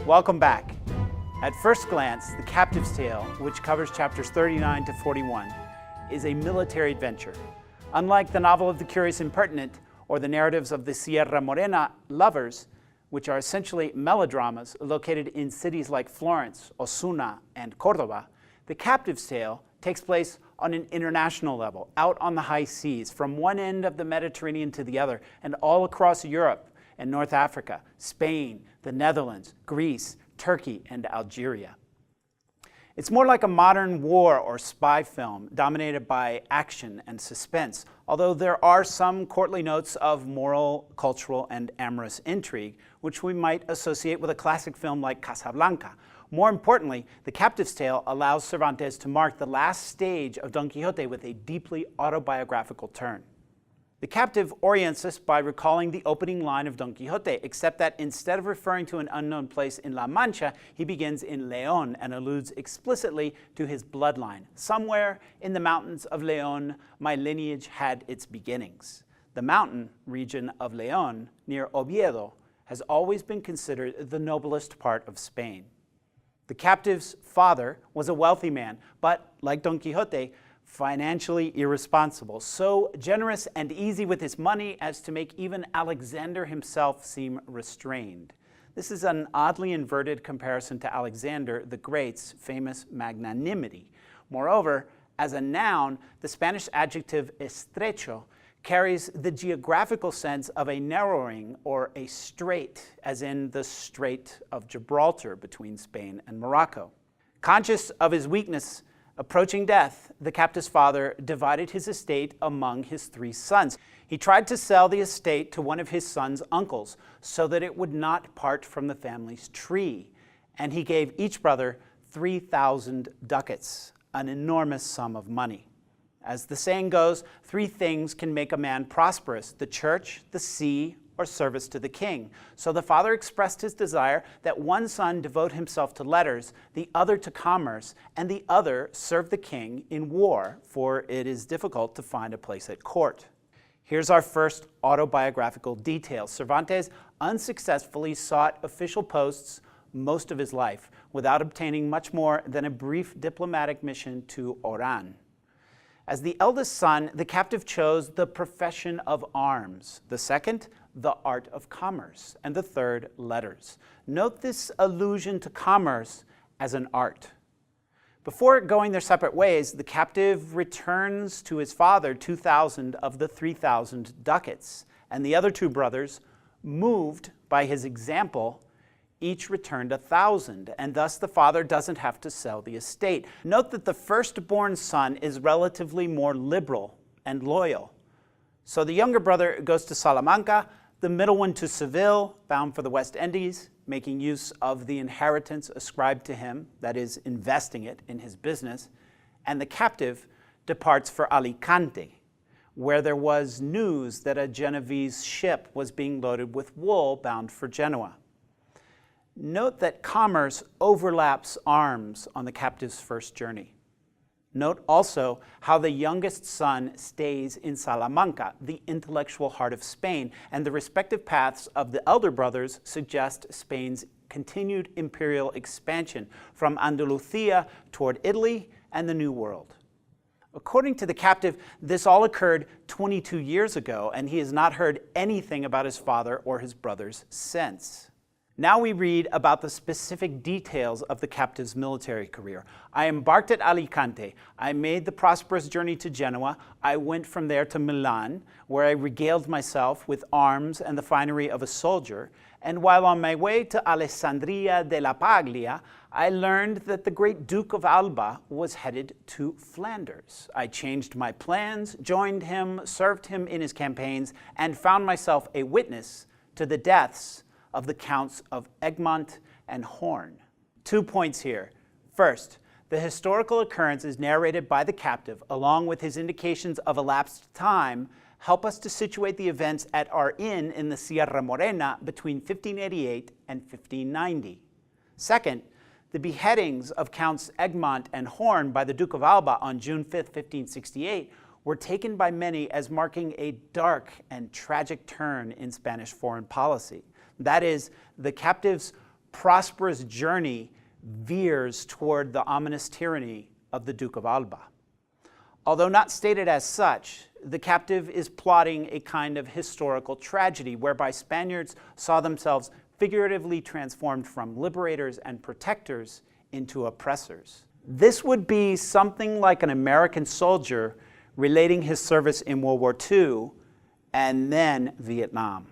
Welcome back. At first glance, The Captive's Tale, which covers chapters 39 to 41, is a military adventure. Unlike the novel of the Curious and Pertinent or the narratives of the Sierra Morena lovers, which are essentially melodramas located in cities like Florence, Osuna, and Cordoba, The Captive's Tale takes place on an international level, out on the high seas, from one end of the Mediterranean to the other, and all across Europe and North Africa, Spain, the Netherlands, Greece, Turkey, and Algeria. It's more like a modern war or spy film dominated by action and suspense, although there are some courtly notes of moral, cultural, and amorous intrigue, which we might associate with a classic film like Casablanca. More importantly, The Captive's Tale allows Cervantes to mark the last stage of Don Quixote with a deeply autobiographical turn. The Captive orients us by recalling the opening line of Don Quixote, except that instead of referring to an unknown place in La Mancha, he begins in León and alludes explicitly to his bloodline. Somewhere in the mountains of León, my lineage had its beginnings. The mountain region of León, near Oviedo, has always been considered the noblest part of Spain. The captive's father was a wealthy man, but, like Don Quixote, financially irresponsible, so generous and easy with his money as to make even Alexander himself seem restrained. This is an oddly inverted comparison to Alexander the Great's famous magnanimity. Moreover, as a noun, the Spanish adjective estrecho carries the geographical sense of a narrowing or a strait, as in the Strait of Gibraltar between Spain and Morocco. Conscious of his weakness, approaching death, the captive's father divided his estate among his 3 sons. He tried to sell the estate to one of his son's uncles so that it would not part from the family's tree, and he gave each brother 3,000 ducats, an enormous sum of money. As the saying goes, 3 things can make a man prosperous: the church, the sea, or service to the king. So the father expressed his desire that one son devote himself to letters, the other to commerce, and the other serve the king in war, for it is difficult to find a place at court. Here's our first autobiographical detail. Cervantes unsuccessfully sought official posts most of his life, without obtaining much more than a brief diplomatic mission to Oran. As the eldest son, the captive chose the profession of arms, the second, the art of commerce, and the third, letters. Note this allusion to commerce as an art. Before going their separate ways, the captive returns to his father 2,000 of the 3,000 ducats, and the other 2 brothers, moved by his example, each returned 1,000, and thus the father doesn't have to sell the estate. Note that the firstborn son is relatively more liberal and loyal. So the younger brother goes to Salamanca, the middle one to Seville, bound for the West Indies, making use of the inheritance ascribed to him, that is, investing it in his business, and the captive departs for Alicante, where there was news that a Genovese ship was being loaded with wool bound for Genoa. Note that commerce overlaps arms on the captive's first journey. Note also how the youngest son stays in Salamanca, the intellectual heart of Spain, and the respective paths of the elder brothers suggest Spain's continued imperial expansion from Andalusia toward Italy and the New World. According to the captive, this all occurred 22 years ago, and he has not heard anything about his father or his brothers since. Now we read about the specific details of the captive's military career. I embarked at Alicante. I made the prosperous journey to Genoa. I went from there to Milan, where I regaled myself with arms and the finery of a soldier. And while on my way to Alessandria de la Paglia, I learned that the great Duke of Alba was headed to Flanders. I changed my plans, joined him, served him in his campaigns, and found myself a witness to the deaths of the Counts of Egmont and Horn. 2 points here. First, the historical occurrence is narrated by the captive, along with his indications of elapsed time, help us to situate the events at our inn in the Sierra Morena between 1588 and 1590. Second, the beheadings of Counts Egmont and Horn by the Duke of Alba on June 5, 1568, were taken by many as marking a dark and tragic turn in Spanish foreign policy. That is, the captive's prosperous journey veers toward the ominous tyranny of the Duke of Alba. Although not stated as such, the captive is plotting a kind of historical tragedy whereby Spaniards saw themselves figuratively transformed from liberators and protectors into oppressors. This would be something like an American soldier relating his service in World War II and then Vietnam.